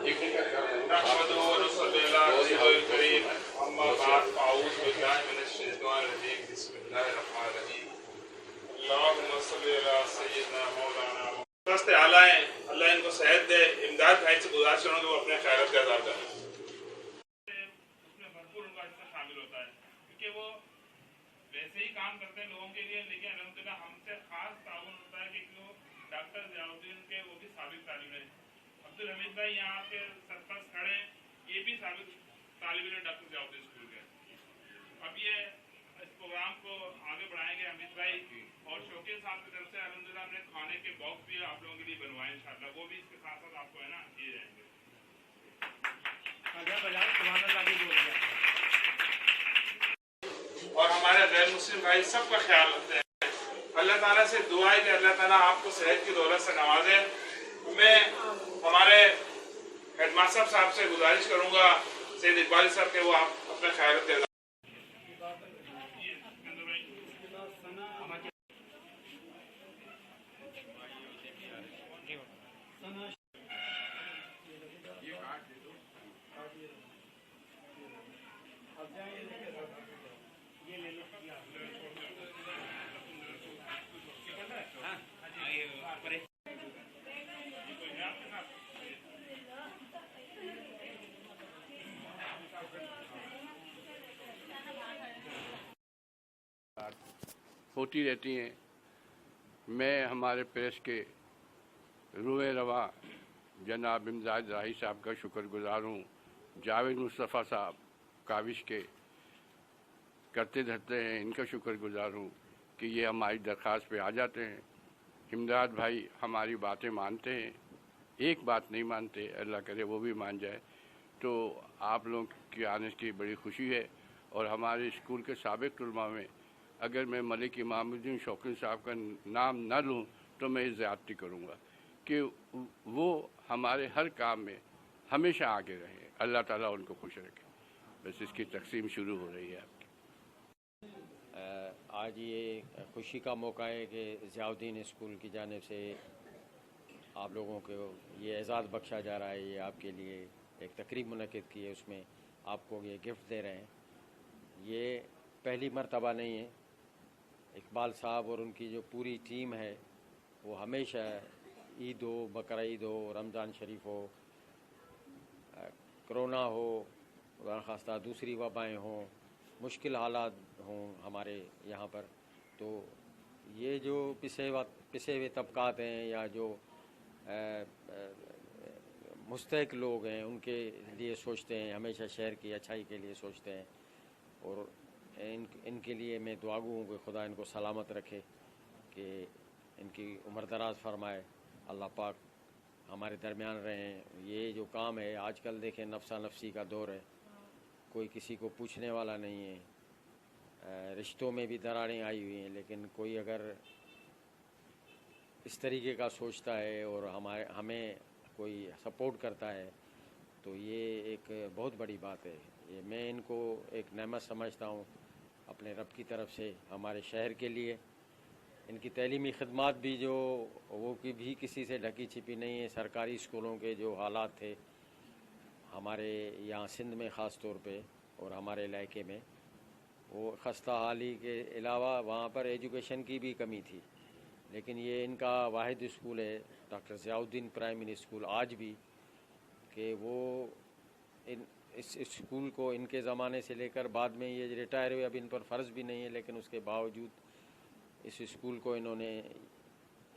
नहमदुहु व नसल्ली अला रसूलिल करीम अम्मा बाद अऊज़ु बिल्लाहि मिनश शैतानिर रजीम बिस्मिल्लाहिर रहमानिर रहीम अल्लाहुम्मा सल्ली अला सय्यिदना मौलाना दस्ते आला है अल्लाह इनको सेहत दे। इमदाद भाई से गुजारिश करूँ कि वो अपने खैरत का अदा करें। उसमें भरपूर उनका हिस्सा शामिल होता है क्योंकि वो वैसे ही काम करते हैं लोगों के लिए, लेकिन अल्हम्दुलिल्लाह हमसे खास ताउन होता है कि जो डॉक्टर ज़ियाउद्दीन के वो भी साबिक तालिब हैं। अब्दुल हमीद भाई यहाँ के सरपंच खड़े हैं, ये भी साबिक तालिब हैं डॉक्टर ज़ियाउद्दीन स्कूल के। अब ये इस प्रोग्राम को आगे बढ़ाएंगे हमीद भाई, और शौकीन साहब की तरफ से अल्हम्दुलिल्लाह हमने खाने के बॉक्स भी आप लोगों के लिए बनवाए इंशाअल्लाह, वो भी इसके साथ साथ आपको है ना दिए जाएंगे। और हमारे गैर मुस्लिम भाई सबका ख्याल रखते हैं। अल्लाह ताला से दुआ है कि अल्लाह ताला आपको सेहत की दौलत से नवाजे। मैं हमारे हेडमास्टर साहब से गुजारिश करूंगा सैयद इकबाल साहब के वो आप अपने ख्याल रखते हैं। होती रहती हैं। मैं हमारे प्रेस के रूए रवा जनाब इमदाद राही साहब का शुक्रगुजार हूँ। जावेद मुस्तफ़ा साहब काविश के करते धरते हैं, इनका शुक्रगुजार हूँ कि ये हमारी दरख्वास्त पे आ जाते हैं। इमदाद भाई हमारी बातें मानते हैं, एक बात नहीं मानते, अल्लाह करे वो भी मान जाए। तो आप लोगों की आने की बड़ी खुशी है। और हमारे स्कूल के साबिक उलमा में अगर मैं मलिक इमामुद्दीन शौकीन साहब का नाम न लूँ तो मैं ज़्यादती करूँगा कि वो हमारे हर काम में हमेशा आगे रहे। अल्लाह ताला उनको खुश रखे। बस इसकी तकसीम शुरू हो रही है आपकी। आज ये खुशी का मौका है कि ज़ियाउद्दीन स्कूल की जानिब से आप लोगों को ये एजाज़ बख्शा जा रहा है। ये आपके लिए एक तकरीब मुनक़िद की है, उसमें आपको ये गिफ्ट दे रहे हैं। ये पहली मर्तबा नहीं है। इकबाल साहब और उनकी जो पूरी टीम है वो हमेशा ईद हो, बकरा ईद हो, रमज़ान शरीफ हो, कोरोना हो, खुदा खास्ता दूसरी वबाएँ हों, मुश्किल हालात हों हमारे यहाँ पर, तो ये जो पिसे हुए तबकात हैं या जो मुस्तहिक लोग हैं उनके लिए सोचते हैं, हमेशा शहर की अच्छाई के लिए सोचते हैं। और इनके लिए मैं दुआ गो हूँ कि खुदा इनको सलामत रखे, कि इनकी उम्र दराज फरमाए, अल्लाह पाक हमारे दरमियान रहें। ये जो काम है आजकल देखें नफ्सा नफसी का दौर है, कोई किसी को पूछने वाला नहीं है। रिश्तों में भी दरारें आई हुई हैं, लेकिन कोई अगर इस तरीके का सोचता है और हमें कोई सपोर्ट करता है तो ये एक बहुत बड़ी बात है। ये मैं इनको एक नेमत समझता हूँ अपने रब की तरफ से हमारे शहर के लिए। इनकी तैलीमी खिदमात भी जो वो की भी किसी से ढकी छिपी नहीं है। सरकारी स्कूलों के जो हालात थे हमारे यहाँ सिंध में ख़ास तौर पे और हमारे इलाके में, वो खस्ता हाली के अलावा वहाँ पर एजुकेशन की भी कमी थी। लेकिन ये इनका वाहिद स्कूल है डॉक्टर ज़ियाउद्दीन प्राइमरी स्कूल आज भी, कि वो इस स्कूल को इनके ज़माने से लेकर बाद में ये रिटायर हुए, अब इन पर फ़र्ज़ भी नहीं है, लेकिन उसके बावजूद इस स्कूल को इन्होंने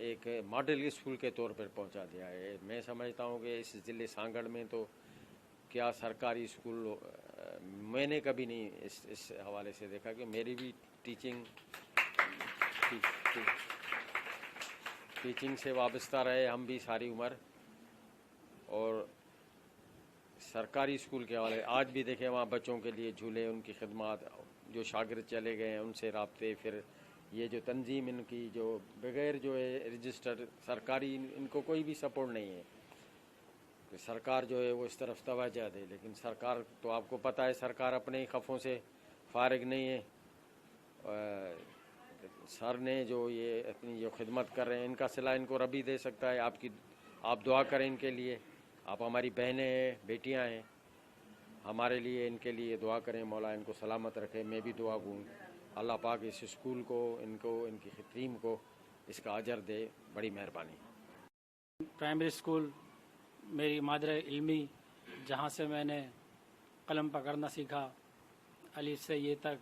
एक मॉडल स्कूल के तौर पर पहुंचा दिया है। मैं समझता हूं कि इस ज़िले सांगड़ में तो क्या सरकारी स्कूल मैंने कभी नहीं इस हवाले से देखा कि मेरी भी टीचिंग से वाबस्ता रहे हम भी सारी उम्र, और सरकारी स्कूल के हवाले आज भी देखें वहाँ बच्चों के लिए झूले, उनकी खिदमात, जो शागिर्द चले गए हैं उनसे राब्ते, फिर ये जो तंजीम इनकी जो बगैर जो है रजिस्टर सरकारी इनको कोई भी सपोर्ट नहीं है कि सरकार जो है वो इस तरफ तवज्जो दे। लेकिन सरकार तो आपको पता है सरकार अपने ही खफ़ों से फारिग नहीं है। सर ने जो ये अपनी जो खिदमत कर रहे हैं इनका सिला इनको रबी दे सकता है। आप दुआ करें इनके लिए आप हमारी बहनें हैं, बेटियां हैं, हमारे लिए इनके लिए दुआ करें, मौला इनको सलामत रखे। मैं भी दुआ करूँ, अल्लाह पाक इस स्कूल को, इनको, इनकी टीम को इसका अजर दे, बड़ी मेहरबानी। प्राइमरी स्कूल मेरी मादर इल्मी, जहाँ से मैंने कलम पकड़ना सीखा, अलिफ से ये तक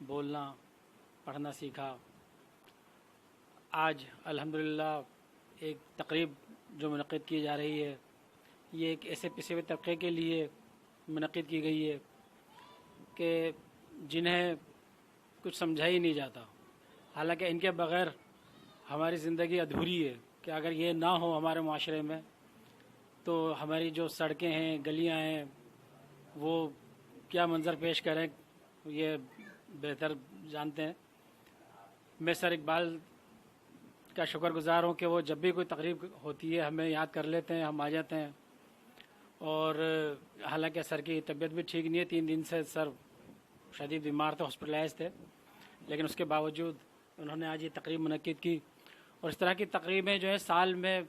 बोलना पढ़ना सीखा। आज अल्हम्दुलिल्लाह एक तकरीब जो मुनक़िद की जा रही है, ये एक ऐसे पिछे हुए तबके के लिए मुनक़िद की गई है कि जिन्हें कुछ समझा ही नहीं जाता। हालांकि इनके बग़ैर हमारी ज़िंदगी अधूरी है, कि अगर ये ना हो हमारे माशरे में तो हमारी जो सड़कें हैं, गलियां हैं, वो क्या मंज़र पेश करें, ये बेहतर जानते हैं। मैं सर इकबाल का शुक्रगुज़ार हूँ कि वो जब भी कोई तकरीब होती है हमें याद कर लेते हैं, हम आ जाते हैं। और हालांकि सर की तबीयत भी ठीक नहीं है, 3 दिन से सर शदीद बीमार थे, हॉस्पिटलाइज थे, लेकिन उसके बावजूद उन्होंने आज ये तकरीब मुनक़िद की। और इस तरह की तकरीबें जो है साल में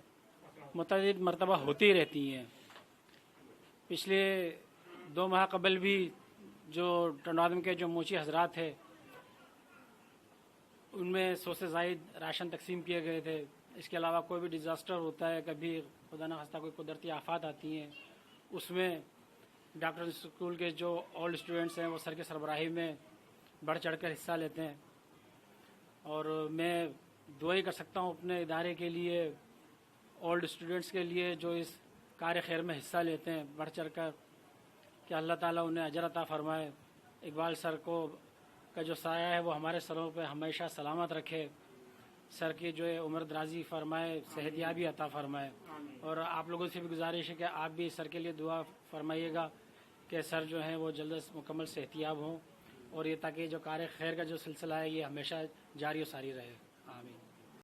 मुतअद्दिद मरतबा होती रहती हैं। पिछले 2 माह कबल भी जो टंडवादम के जो मोची हजरात थे, उनमें 100 से ज़ायद राशन तकसीम किए गए थे। इसके अलावा कोई भी डिज़ास्टर होता है, कभी खुदा न खास्ता कोई कुदरती आफत आती हैं, उसमें डॉक्टर स्कूल के जो ओल्ड स्टूडेंट्स हैं वो सर की सरबराही में बढ़ चढ़ कर हिस्सा लेते हैं। और मैं दुआ ही कर सकता हूँ अपने इदारे के लिए, ओल्ड स्टूडेंट्स के लिए जो इस कार्य खैर में हिस्सा लेते हैं बढ़ चढ़ कर, कि अल्लाह ताला उन्हें अजर अता फरमाए। इकबाल सर को का जो साया है वो हमारे सरों पे हमेशा सलामत रखे, सर की जो है उम्र दराजी फरमाए, सेहतियाबी अता फरमाए। और आप लोगों से भी गुजारिश है कि आप भी सर के लिए दुआ फरमाइएगा कि सर जो हैं वो जल्द से मुकम्मल सेहतियाब हों, और ये ताकि जो कार्य खैर का जो सिलसिला है ये हमेशा जारी और सारी रहे। आमीन।